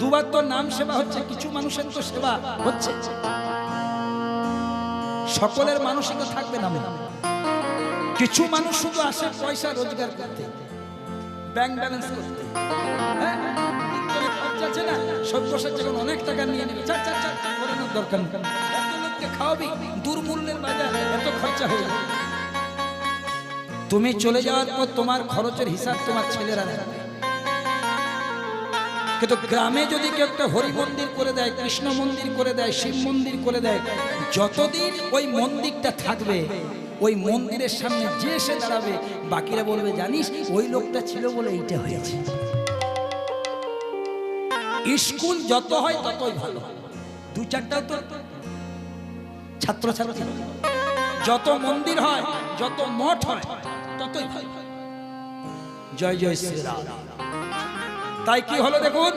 দুবার তো নাম সেবা হচ্ছে, কিছু মানুষের তো সেবা হচ্ছে। সকলের মানসিকতা থাকবে না। কিছু মানুষ শুধু আসে পয়সা রোজগার করতে, ব্যাংক ব্যালেন্স করতে। হ্যাঁ, খরচা আছে না, সভ্যসার যখন অনেক টাকা নিয়ে নেবে, চার চার চার করানোর দরকার নেই। এত লোককে খাওয়াবি, দুর্মূল্যের বাজার, এত খরচা হয়ে যাবে। তুমি চলে যাওয়ার পর তোমার খরচের হিসাব তোমার ছেলেরা রাখবে। কিন্তু গ্রামে যদি কেউ একটা হরি মন্দির করে দেয়, কৃষ্ণ মন্দির করে দেয়, শিব মন্দির করে দেয়, যতদিন ওই মন্দিরটা থাকবে, ওই মন্দিরের সামনে যে এসে দাঁড়াবে, বাকিরা বলবে জানিস ওই লোকটা ছিল বলে এইটা হয়েছে। স্কুল যত হয় ততই ভালো, দু চারটাও তো ছাত্রছাত্রী। যত মন্দির হয়, যত মঠ হয়, ততই ভালো। জয় জয় শ্রীরাম। তাই কি হলো দেখুন।